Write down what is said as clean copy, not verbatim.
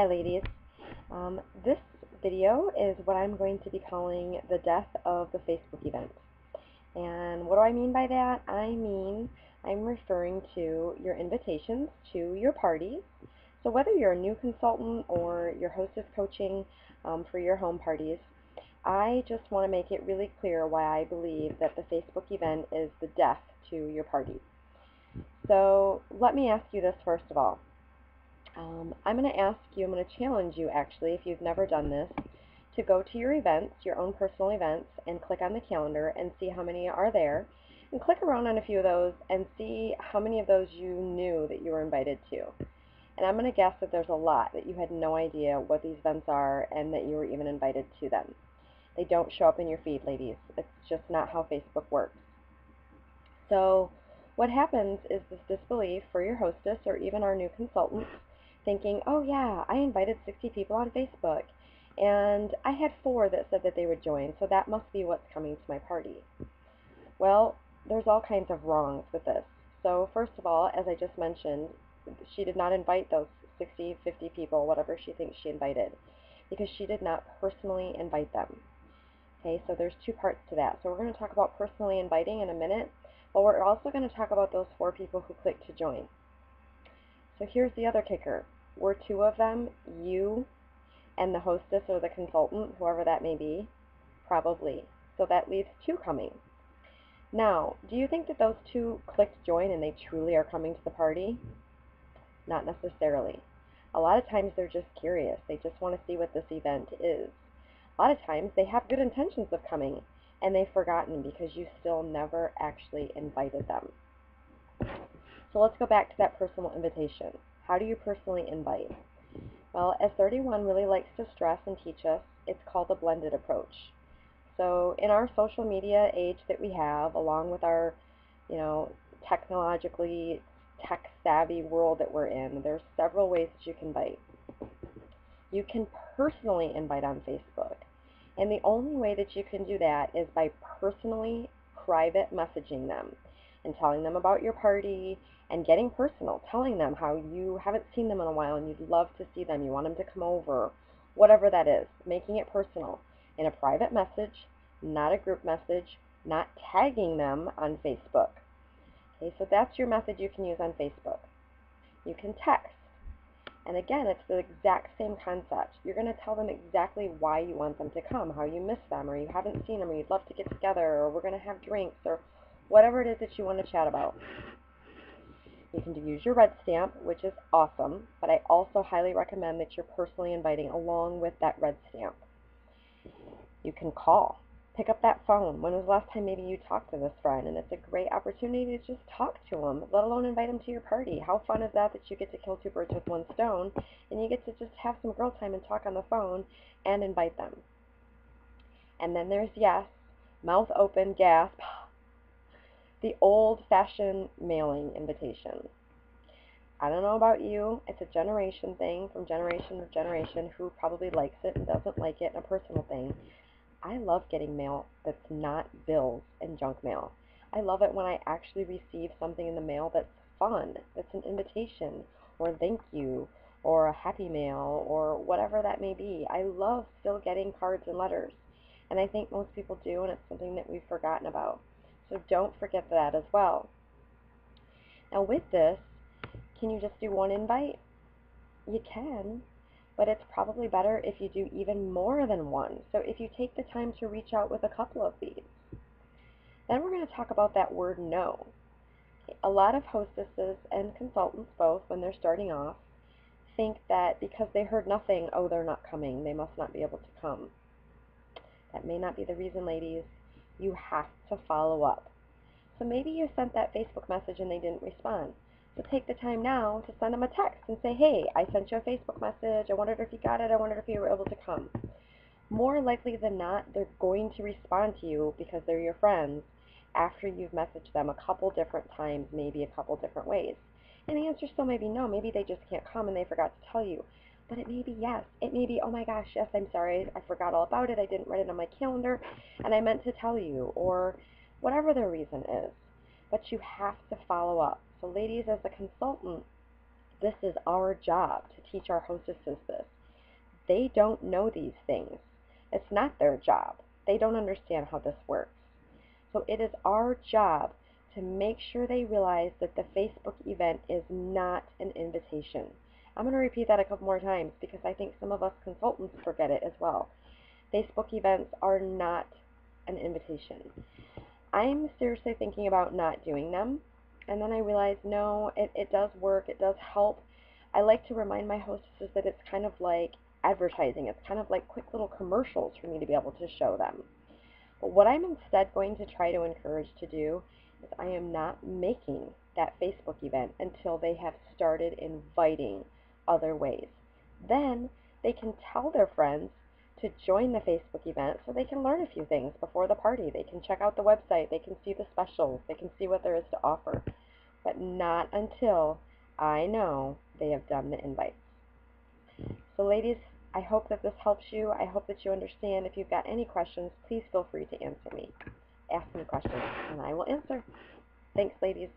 Hi ladies. This video is what I'm going to be calling the death of the Facebook event. And what do I mean by that? I'm referring to your invitations to your parties. So whether you're a new consultant or your hostess coaching for your home parties, I just want to make it really clear why I believe that the Facebook event is the death to your party. So let me ask you this first of all. I'm going to challenge you actually, if you've never done this, to go to your events, your own personal events, and click on the calendar and see how many are there. And click around on a few of those and see how many of those you knew that you were invited to. And I'm going to guess that there's a lot that you had no idea what these events are and that you were even invited to them. They don't show up in your feed, ladies. It's just not how Facebook works. So what happens is this disbelief for your hostess or even our new consultants, thinking, oh yeah, I invited 60 people on Facebook, and I had 4 that said that they would join, so that must be what's coming to my party. Well, there's all kinds of wrongs with this. So first of all, as I just mentioned, she did not invite those 60, 50 people, whatever she thinks she invited, because she did not personally invite them. Okay, so there's 2 parts to that. So we're going to talk about personally inviting in a minute, but we're also going to talk about those 4 people who clicked to join. So here's the other kicker. Were 2 of them you and the hostess or the consultant, whoever that may be? Probably. So that leaves 2 coming. Now, do you think that those 2 clicked join and they truly are coming to the party? Not necessarily. A lot of times they're just curious. They just want to see what this event is. A lot of times they have good intentions of coming and they've forgotten because you still never actually invited them. So let's go back to that personal invitation. How do you personally invite? Well, as 31 really likes to stress and teach us, it's called a blended approach. So in our social media age that we have, along with our, technologically tech-savvy world that we're in, there's several ways that you can invite. You can personally invite on Facebook. And the only way that you can do that is by personally private messaging them and telling them about your party and getting personal, telling them how you haven't seen them in a while and you'd love to see them, you want them to come over, whatever that is, making it personal in a private message, not a group message, not tagging them on Facebook. Okay, so that's your method you can use on Facebook. You can text. And again, it's the exact same concept. You're going to tell them exactly why you want them to come, how you miss them, or you haven't seen them, or you'd love to get together, or we're going to have drinks, or whatever it is that you want to chat about. You can use your red stamp, which is awesome, but I also highly recommend that you're personally inviting along with that red stamp. You can call. Pick up that phone. When was the last time maybe you talked to this friend? And it's a great opportunity to just talk to them, let alone invite them to your party. How fun is that you get to kill 2 birds with 1 stone, and you get to just have some girl time and talk on the phone and invite them. And then there's yes, mouth open, gasp, the old-fashioned mailing invitation. I don't know about you, it's a generation thing from generation to generation who probably likes it and doesn't like it, and a personal thing. I love getting mail that's not bills and junk mail. I love it when I actually receive something in the mail that's fun, that's an invitation, or thank you, or a happy mail, or whatever that may be. I love still getting cards and letters, and I think most people do, and it's something that we've forgotten about. So don't forget that as well. Now with this, can you just do 1 invite? You can, but it's probably better if you do even more than 1. So if you take the time to reach out with a couple of these. Then we're going to talk about that word no. Okay, a lot of hostesses and consultants both, when they're starting off, think that because they heard nothing, oh, they're not coming, they must not be able to come. That may not be the reason, ladies. You have to follow up. So maybe you sent that Facebook message and they didn't respond. So take the time now to send them a text and say, hey, I sent you a Facebook message. I wondered if you got it. I wondered if you were able to come. More likely than not, they're going to respond to you because they're your friends after you've messaged them a couple different times, maybe a couple different ways. And the answer still may be no. Maybe they just can't come and they forgot to tell you. But it may be yes. It may be, oh my gosh, yes, I'm sorry. I forgot all about it. I didn't write it on my calendar and I meant to tell you, or whatever their reason is. But you have to follow up. So ladies, as a consultant, this is our job, to teach our hostesses this. They don't know these things. It's not their job. They don't understand how this works. So it is our job to make sure they realize that the Facebook event is not an invitation. I'm going to repeat that a couple more times because I think some of us consultants forget it as well. Facebook events are not an invitation. I'm seriously thinking about not doing them, and then I realized, no, it does work, it does help. I like to remind my hostesses that it's kind of like advertising. It's kind of like quick little commercials for me to be able to show them. But what I'm instead going to try to encourage to do is I am not making that Facebook event until they have started inviting other ways. Then they can tell their friends to join the Facebook event so they can learn a few things before the party. They can check out the website, they can see the specials, they can see what there is to offer, but not until I know they have done the invites. So ladies, I hope that this helps you. I hope that you understand. If you've got any questions, please feel free to answer me. Ask me questions, and I will answer. Thanks, ladies.